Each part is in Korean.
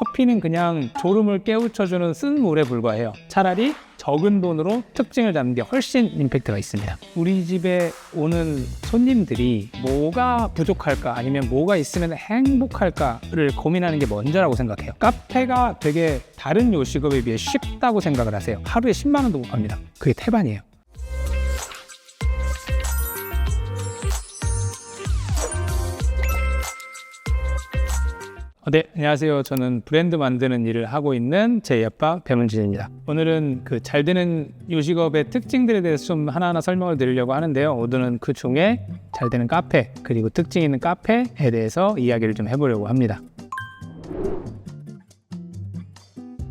커피는 그냥 졸음을 깨우쳐주는 쓴 물에 불과해요. 차라리 적은 돈으로 특징을 잡는 게 훨씬 임팩트가 있습니다. 우리 집에 오는 손님들이 뭐가 부족할까 아니면 뭐가 있으면 행복할까를 고민하는 게 먼저라고 생각해요. 카페가 되게 다른 요식업에 비해 쉽다고 생각을 하세요. 하루에 10만 원도 못 갑니다. 그게 태반이에요. 네, 안녕하세요. 저는 브랜드 만드는 일을 하고 있는 제이아빠 배문진입니다. 오늘은 그 잘 되는 요식업의 특징들에 대해서 좀 하나하나 설명을 드리려고 하는데요. 오늘은 그 중에 잘 되는 카페 그리고 특징 있는 카페에 대해서 이야기를 좀 해보려고 합니다.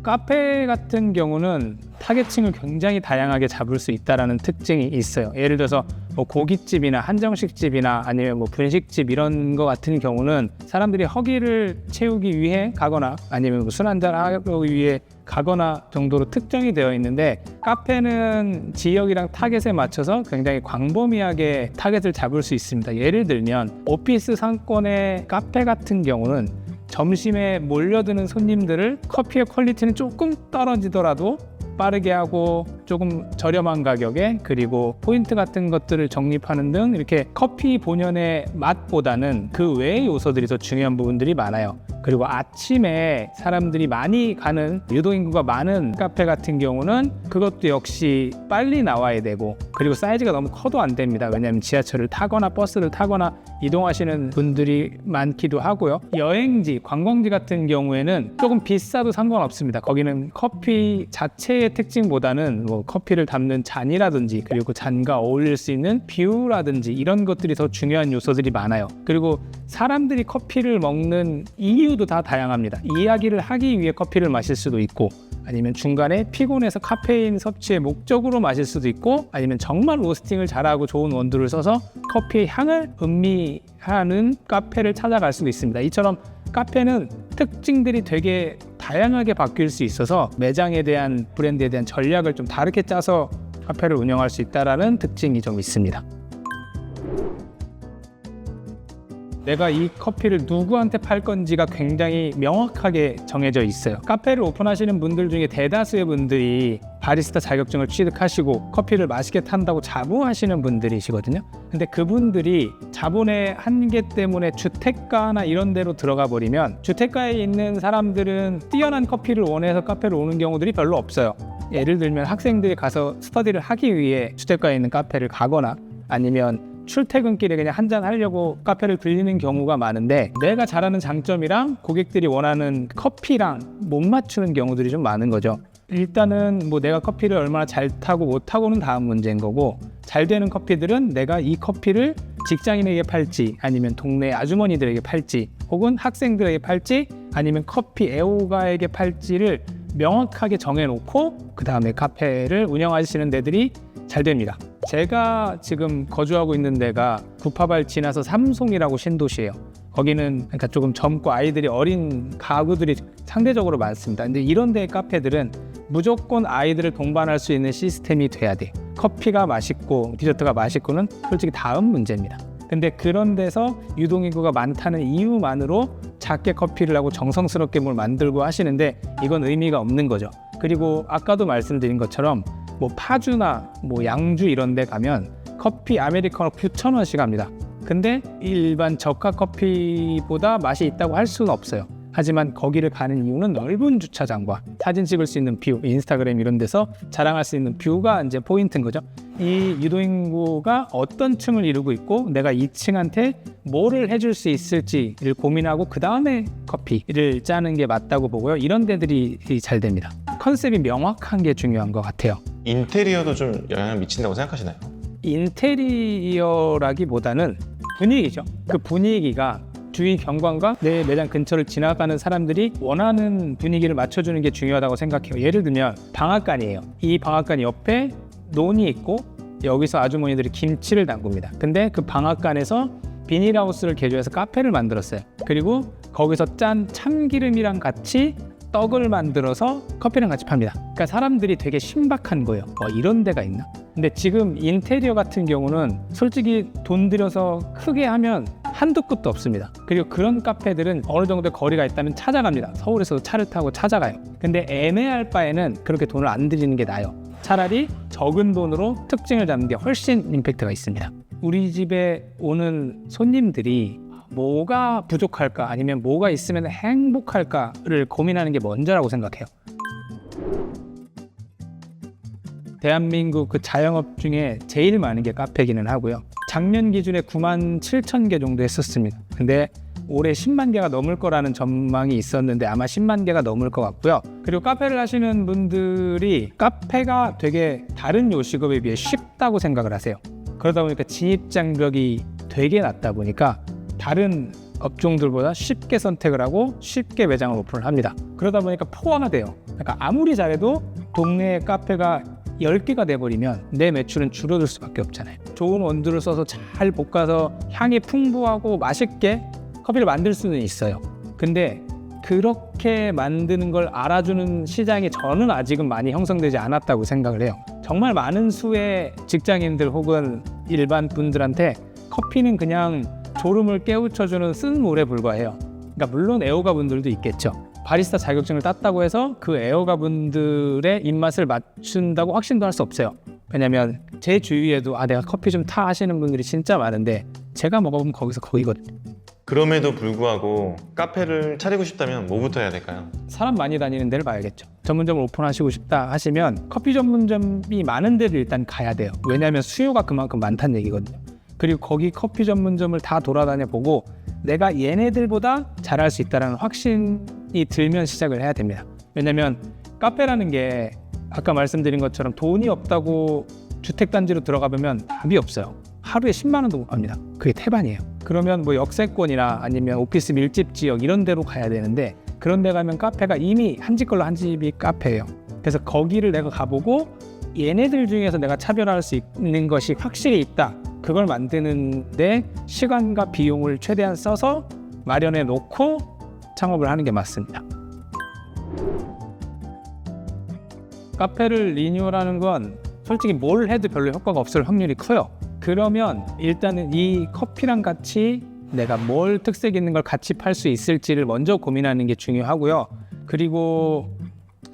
카페 같은 경우는 타겟층을 굉장히 다양하게 잡을 수 있다는 특징이 있어요. 예를 들어서 뭐 고깃집이나 한정식집이나 아니면 뭐 분식집 이런 거 같은 경우는 사람들이 허기를 채우기 위해 가거나 아니면 뭐 술 한잔 하기 위해 가거나 정도로 특정이 되어 있는데, 카페는 지역이랑 타겟에 맞춰서 굉장히 광범위하게 타겟을 잡을 수 있습니다. 예를 들면 오피스 상권의 카페 같은 경우는 점심에 몰려드는 손님들을 커피의 퀄리티는 조금 떨어지더라도 빠르게 하고 조금 저렴한 가격에, 그리고 포인트 같은 것들을 적립하는 등 이렇게 커피 본연의 맛보다는 그 외의 요소들이 더 중요한 부분들이 많아요. 그리고 아침에 사람들이 많이 가는 유동인구가 많은 카페 같은 경우는 그것도 역시 빨리 나와야 되고, 그리고 사이즈가 너무 커도 안 됩니다. 왜냐하면 지하철을 타거나 버스를 타거나 이동하시는 분들이 많기도 하고요. 여행지, 관광지 같은 경우에는 조금 비싸도 상관없습니다. 거기는 커피 자체의 특징보다는 뭐 커피를 담는 잔이라든지 그리고 잔과 어울릴 수 있는 뷰라든지 이런 것들이 더 중요한 요소들이 많아요. 그리고 사람들이 커피를 먹는 이유도 다 다양합니다. 이야기를 하기 위해 커피를 마실 수도 있고, 아니면 중간에 피곤해서 카페인 섭취의 목적으로 마실 수도 있고, 아니면 정말 로스팅을 잘하고 좋은 원두를 써서 커피의 향을 음미하는 카페를 찾아갈 수도 있습니다. 이처럼 카페는 특징들이 되게 다양하게 바뀔 수 있어서 매장에 대한, 브랜드에 대한 전략을 좀 다르게 짜서 카페를 운영할 수 있다는 특징이 좀 있습니다. 내가 이 커피를 누구한테 팔 건지가 굉장히 명확하게 정해져 있어요. 카페를 오픈하시는 분들 중에 대다수의 분들이 바리스타 자격증을 취득하시고 커피를 맛있게 탄다고 자부하시는 분들이시거든요. 근데 그분들이 자본의 한계 때문에 주택가나 이런 데로 들어가 버리면, 주택가에 있는 사람들은 뛰어난 커피를 원해서 카페를 오는 경우들이 별로 없어요. 예를 들면 학생들이 가서 스터디를 하기 위해 주택가에 있는 카페를 가거나, 아니면 출퇴근길에 그냥 한잔 하려고 카페를 들리는 경우가 많은데, 내가 잘하는 장점이랑 고객들이 원하는 커피랑 못 맞추는 경우들이 좀 많은 거죠. 일단은 뭐 내가 커피를 얼마나 잘 타고 못 타고는 다음 문제인 거고, 잘 되는 커피들은 내가 이 커피를 직장인에게 팔지, 아니면 동네 아주머니들에게 팔지, 혹은 학생들에게 팔지, 아니면 커피 애호가에게 팔지를 명확하게 정해놓고 그 다음에 카페를 운영하시는 데들이 잘 됩니다. 제가 지금 거주하고 있는 데가 구파발 지나서 삼송이라고 신도시예요. 거기는 그러니까 조금 젊고 아이들이 어린 가구들이 상대적으로 많습니다. 근데 이런 데의 카페들은 무조건 아이들을 동반할 수 있는 시스템이 돼야 돼. 커피가 맛있고 디저트가 맛있고는 솔직히 다음 문제입니다. 근데 그런 데서 유동인구가 많다는 이유만으로 작게 커피를 하고 정성스럽게 뭘 만들고 하시는데, 이건 의미가 없는 거죠. 그리고 아까도 말씀드린 것처럼 뭐 파주나 뭐 양주 이런 데 가면 커피 아메리카노 9,000원씩 합니다. 근데 일반 저가 커피보다 맛이 있다고 할 수는 없어요. 하지만 거기를 가는 이유는 넓은 주차장과 사진 찍을 수 있는 뷰, 인스타그램 이런 데서 자랑할 수 있는 뷰가 이제 포인트인 거죠. 이 유동인구가 어떤 층을 이루고 있고 내가 이 층한테 뭐를 해줄 수 있을지를 고민하고 그 다음에 커피를 짜는 게 맞다고 보고요. 이런 데들이 잘 됩니다. 컨셉이 명확한 게 중요한 것 같아요. 인테리어도 좀 영향을 미친다고 생각하시나요? 인테리어라기보다는 분위기죠. 그 분위기가 주위 경관과 내 매장 근처를 지나가는 사람들이 원하는 분위기를 맞춰주는 게 중요하다고 생각해요. 예를 들면 방앗간이에요. 이 방앗간 옆에 논이 있고 여기서 아주머니들이 김치를 담굽니다. 근데 그 방앗간에서 비닐하우스를 개조해서 카페를 만들었어요. 그리고 거기서 짠 참기름이랑 같이 떡을 만들어서 커피랑 같이 팝니다. 그러니까 사람들이 되게 신박한 거예요. 이런 데가 있나? 근데 지금 인테리어 같은 경우는 솔직히 돈 들여서 크게 하면 한두 끝도 없습니다. 그리고 그런 카페들은 어느 정도 거리가 있다면 찾아갑니다. 서울에서도 차를 타고 찾아가요. 근데 애매할 바에는 그렇게 돈을 안 들이는 게 나아요. 차라리 적은 돈으로 특징을 잡는 게 훨씬 임팩트가 있습니다. 우리 집에 오는 손님들이 뭐가 부족할까 아니면 뭐가 있으면 행복할까를 고민하는 게 먼저라고 생각해요. 대한민국 그 자영업 중에 제일 많은 게 카페기는 하고요. 작년 기준에 9만 7천 개 정도 했었습니다. 근데 올해 10만 개가 넘을 거라는 전망이 있었는데 아마 10만 개가 넘을 것 같고요. 그리고 카페를 하시는 분들이 카페가 되게 다른 요식업에 비해 쉽다고 생각을 하세요. 그러다 보니까 진입장벽이 되게 낮다 보니까 다른 업종들보다 쉽게 선택을 하고 쉽게 매장을 오픈을 합니다. 그러다 보니까 포화가 돼요. 그러니까 아무리 잘해도 동네에 카페가 10개가 돼버리면 내 매출은 줄어들 수밖에 없잖아요. 좋은 원두를 써서 잘 볶아서 향이 풍부하고 맛있게 커피를 만들 수는 있어요. 근데 그렇게 만드는 걸 알아주는 시장이 저는 아직은 많이 형성되지 않았다고 생각을 해요. 정말 많은 수의 직장인들 혹은 일반 분들한테 커피는 그냥 졸음을 깨우쳐주는 쓴 물에 불과해요. 그러니까 물론 애호가 분들도 있겠죠. 바리스타 자격증을 땄다고 해서 그 애호가 분들의 입맛을 맞춘다고 확신도 할 수 없어요. 왜냐면 제 주위에도 내가 커피 좀 타 하시는 분들이 진짜 많은데 제가 먹어보면 거기서 거기거든요. 그럼에도 불구하고 카페를 차리고 싶다면 뭐부터 해야 될까요? 사람 많이 다니는 데를 봐야겠죠. 전문점을 오픈하시고 싶다 하시면 커피 전문점이 많은 데를 일단 가야 돼요. 왜냐하면 수요가 그만큼 많다는 얘기거든요. 그리고 거기 커피 전문점을 다 돌아다녀 보고 내가 얘네들보다 잘할 수 있다는 확신이 들면 시작을 해야 됩니다. 왜냐면 카페라는 게 아까 말씀드린 것처럼 돈이 없다고 주택단지로 들어가 보면 답이 없어요. 하루에 10만 원도 못 갑니다. 그게 태반이에요. 그러면 뭐 역세권이나 아니면 오피스 밀집 지역 이런 데로 가야 되는데 그런 데 가면 카페가 이미 한 집 걸로 한 집이 카페예요. 그래서 거기를 내가 가보고 얘네들 중에서 내가 차별할 수 있는 것이 확실히 있다. 그걸 만드는데 시간과 비용을 최대한 써서 마련해 놓고 창업을 하는 게 맞습니다. 카페를 리뉴얼하는 건 솔직히 뭘 해도 별로 효과가 없을 확률이 커요. 그러면 일단은 이 커피랑 같이 내가 뭘 특색 있는 걸 같이 팔 수 있을지를 먼저 고민하는 게 중요하고요. 그리고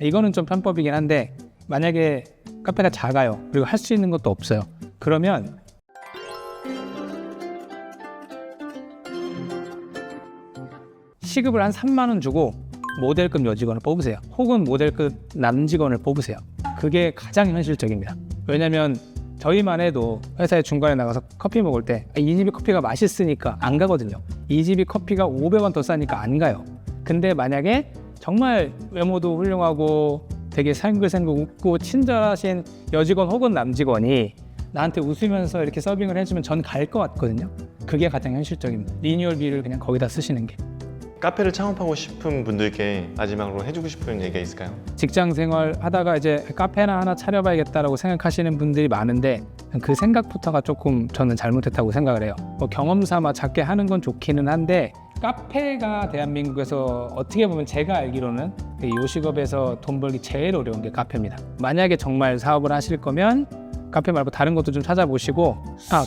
이거는 좀 편법이긴 한데 만약에 카페가 작아요. 그리고 할 수 있는 것도 없어요. 그러면 시급을 한 3만 원 주고 모델급 여직원을 뽑으세요. 혹은 모델급 남직원을 뽑으세요. 그게 가장 현실적입니다. 왜냐면 저희만 해도 회사에 중간에 나가서 커피 먹을 때 이 집이 커피가 맛있으니까 안 가거든요. 이 집이 커피가 500원 더 싸니까 안 가요. 근데 만약에 정말 외모도 훌륭하고 되게 생글생글 웃고 친절하신 여직원 혹은 남직원이 나한테 웃으면서 이렇게 서빙을 해주면 전 갈 것 같거든요. 그게 가장 현실적입니다. 리뉴얼비를 그냥 거기다 쓰시는 게. 카페를 창업하고 싶은 분들께 마지막으로 해주고 싶은 얘기가 있을까요? 직장 생활 하다가 이제 카페나 하나 차려봐야겠다라고 생각하시는 분들이 많은데 그 생각부터가 조금 저는 잘못했다고 생각을 해요. 뭐 경험 삼아 작게 하는 건 좋기는 한데 카페가 대한민국에서 어떻게 보면 제가 알기로는 요식업에서 돈 벌기 제일 어려운 게 카페입니다. 만약에 정말 사업을 하실 거면 카페 말고 다른 것도 좀 찾아보시고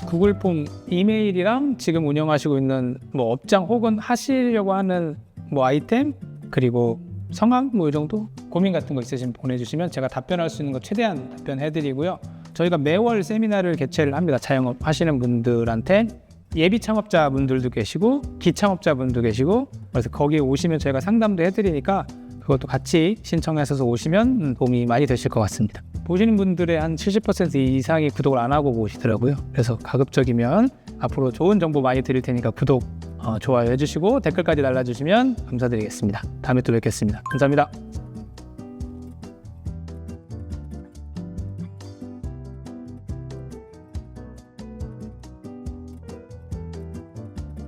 구글폼 이메일이랑 지금 운영하시고 있는 뭐 업장 혹은 하시려고 하는 뭐 아이템 그리고 성함 뭐 이 정도 고민 같은 거 있으시면 보내주시면 제가 답변할 수 있는 거 최대한 답변해드리고요. 저희가 매월 세미나를 개최를 합니다. 자영업 하시는 분들한테 예비 창업자분들도 계시고 기창업자분도 계시고 그래서 거기에 오시면 저희가 상담도 해드리니까 그것도 같이 신청하셔서 오시면 도움이 많이 되실 것 같습니다. 보시는 분들의 한 70% 이상이 구독을 안 하고 보시더라고요. 그래서 가급적이면 앞으로 좋은 정보 많이 드릴 테니까 구독, 좋아요 해주시고 댓글까지 달아주시면 감사드리겠습니다. 다음에 또 뵙겠습니다. 감사합니다.